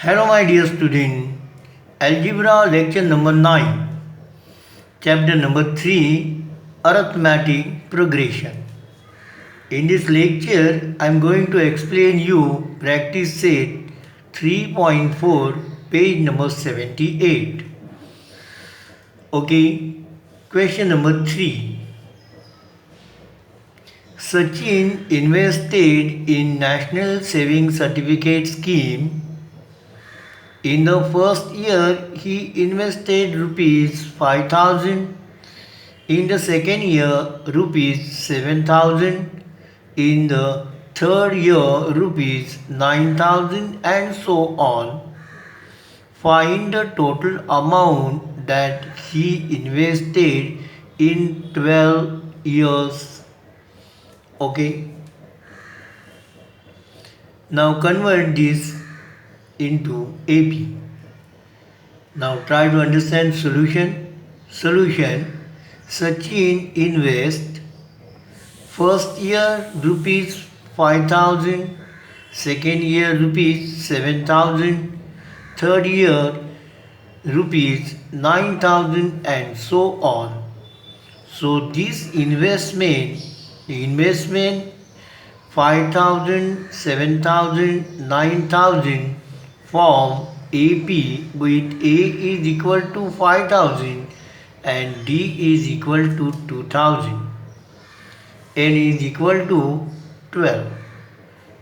Hello, my dear student. Algebra lecture number 9, chapter number 3, Arithmetic Progression. In this lecture, I am going to explain you practice set 3.4, page number 78. Okay, question number 3. Sachin invested in National Savings Certificate Scheme. In the first year, he invested rupees 5,000. In the second year, rupees 7,000. In the third year, rupees 9,000, and so on. Find the total amount that he invested in 12 years. Okay. Now convert this into AP. Now try to understand solution. Solution. Sachin invest first year rupees 5,000, second year rupees 7,000, third year rupees 9,000, and so on. So this investment 5,000, 7,000, 9,000 form AP, with A is equal to 5,000 and D is equal to 2,000. N is equal to 12.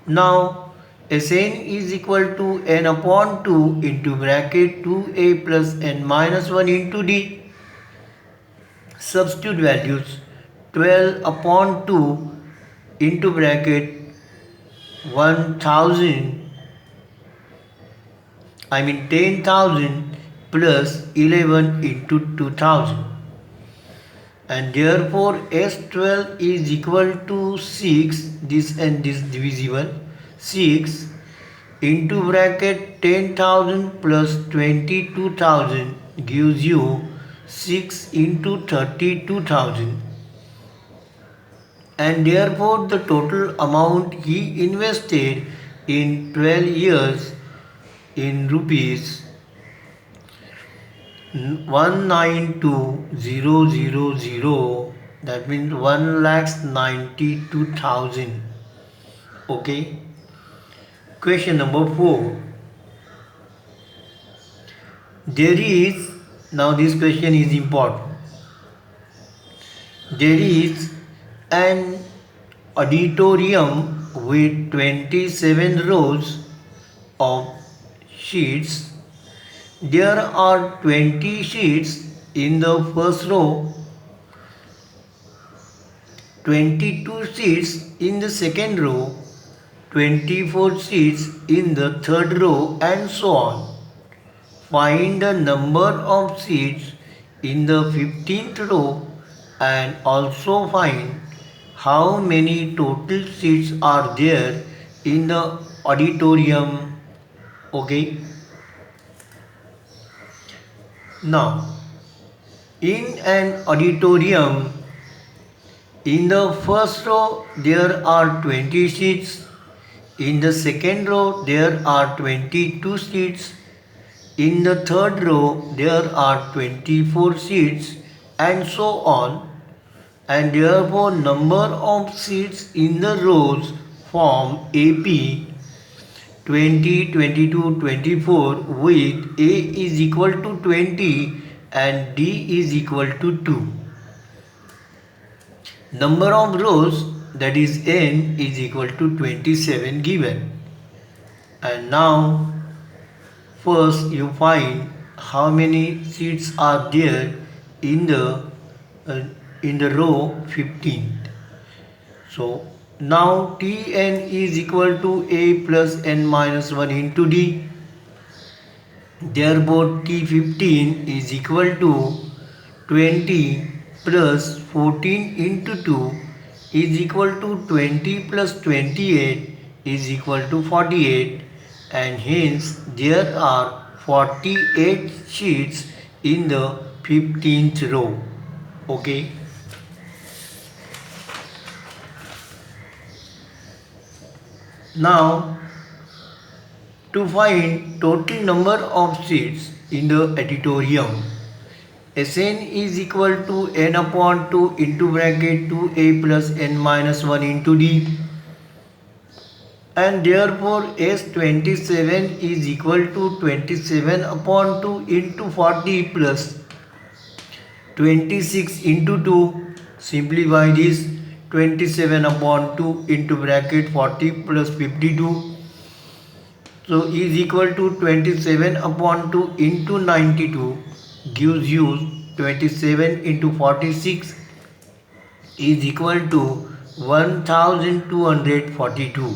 Now Sn is equal to n upon 2 into bracket 2a plus n minus 1 into d. Substitute values 12 upon 2 into bracket 10,000 plus 11 into 2,000. And therefore S12 is equal to 6, this and this divisible, 6 into bracket 10,000 plus 22,000 gives you 6 into 32,000. And therefore the total amount he invested in 12 years in rupees 192,000, that means 1,92,000. Okay. Question number 4. Now this question is important. There is an auditorium with 27 rows of seats. There are 20 seats in the first row, 22 seats in the second row, 24 seats in the third row, and so on. Find the number of seats in the 15th row and also find how many total seats are there in the auditorium. Okay. Now, in an auditorium, in the first row there are 20 seats, in the second row there are 22 seats, in the third row there are 24 seats, and so on. And therefore number of seats in the rows form AP 20, 22, 24, with A is equal to 20 and D is equal to 2. Number of rows, that is N, is equal to 27 given. And now first you find how many seats are there in the row 15th. So now Tn is equal to A plus n minus 1 into D. Therefore T15 is equal to 20 plus 14 into 2 is equal to 20 plus 28 is equal to 48, and hence there are 48 sheets in the 15th row. Okay. Now To find total number of seats in the auditorium, Sn is equal to n upon 2 into bracket 2a plus n minus 1 into d, and therefore S27 is equal to 27 upon 2 into 40 plus 26 into 2. Simplify this. 27 upon 2 into bracket 40 plus 52. So is equal to 27 upon 2 into 92 gives you 27 into 46 is equal to 1242,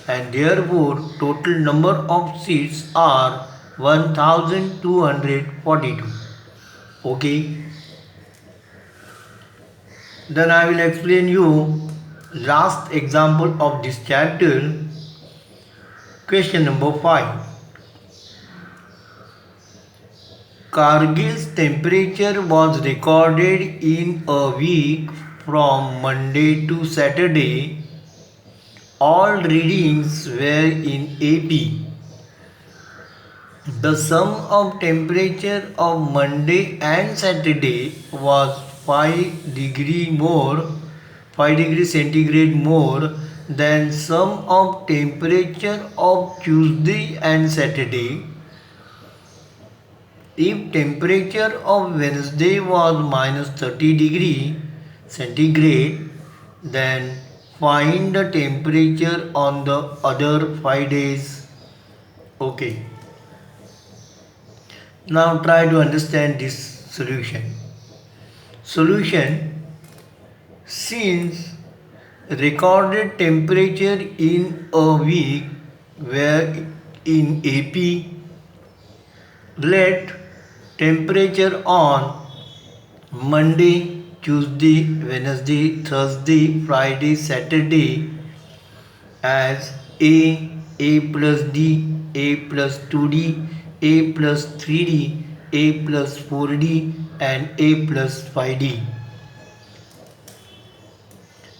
and therefore total number of seats are 1242. Okay. Then I will explain you last example of this chapter. Question number 5. Kargil's temperature was recorded in a week from Monday to Saturday. All readings were in AP. The sum of temperature of Monday and Saturday was 5 degrees centigrade more than sum of temperature of Tuesday and Saturday. If temperature of Wednesday was minus 30 degree centigrade, then find the temperature on the other 5 days. Okay. Now try to understand this solution. Solution: since recorded temperature in a week were in AP, let temperature on Monday, Tuesday, Wednesday, Thursday, Friday, Saturday as A plus D, A plus 2D, A plus 3D, A plus 4D, and A plus 5D.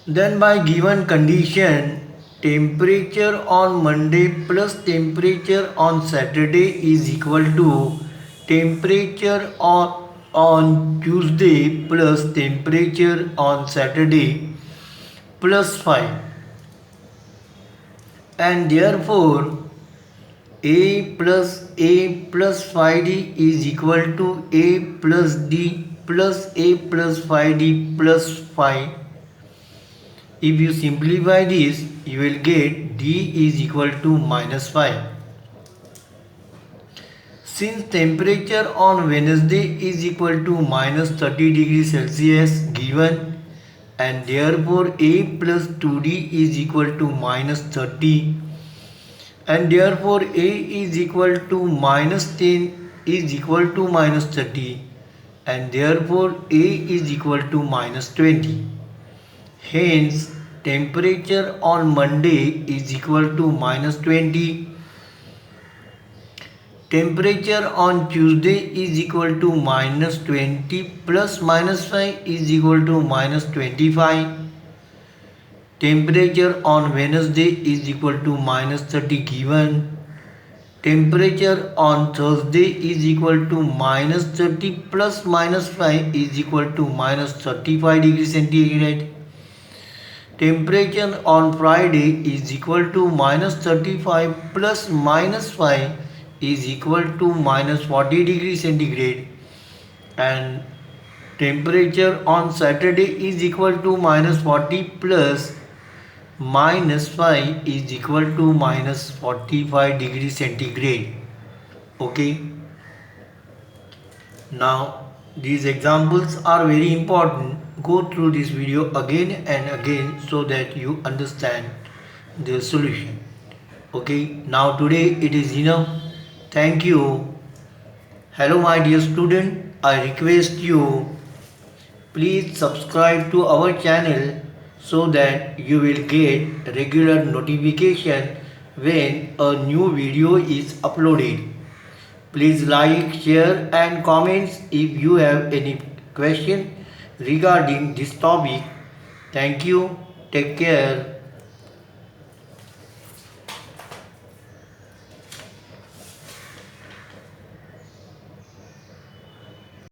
Then by given condition, temperature on Monday plus temperature on Saturday is equal to temperature on Tuesday plus temperature on Saturday plus 5, and therefore A plus 5D is equal to A plus D plus A plus 5D plus 5. If you simplify this, you will get D is equal to minus 5. Since temperature on Wednesday is equal to minus 30 degrees Celsius given, and therefore A plus 2D is equal to minus 30, and therefore A is equal to minus 10 is equal to minus 30, and therefore A is equal to minus 20. Hence temperature on Monday is equal to minus 20. Temperature on Tuesday is equal to minus 20 plus minus 5 is equal to minus 25. Temperature on Wednesday is equal to minus 30 given. Temperature on Thursday is equal to minus 30 plus minus 5 is equal to minus 35 degrees centigrade. Temperature on Friday is equal to minus 35 plus minus 5 is equal to minus 40 degrees centigrade, and temperature on Saturday is equal to minus 40 plus minus 5 is equal to minus 45 degrees centigrade. Okay. Now these examples are very important. Go through this video again and again so that you understand the solution. Okay. Now today it is enough. Thank you. Hello my dear student, I request you please subscribe to our channel so that you will get regular notification when a new video is uploaded. Please like, share and comments if you have any question regarding this topic. Thank you. Take care.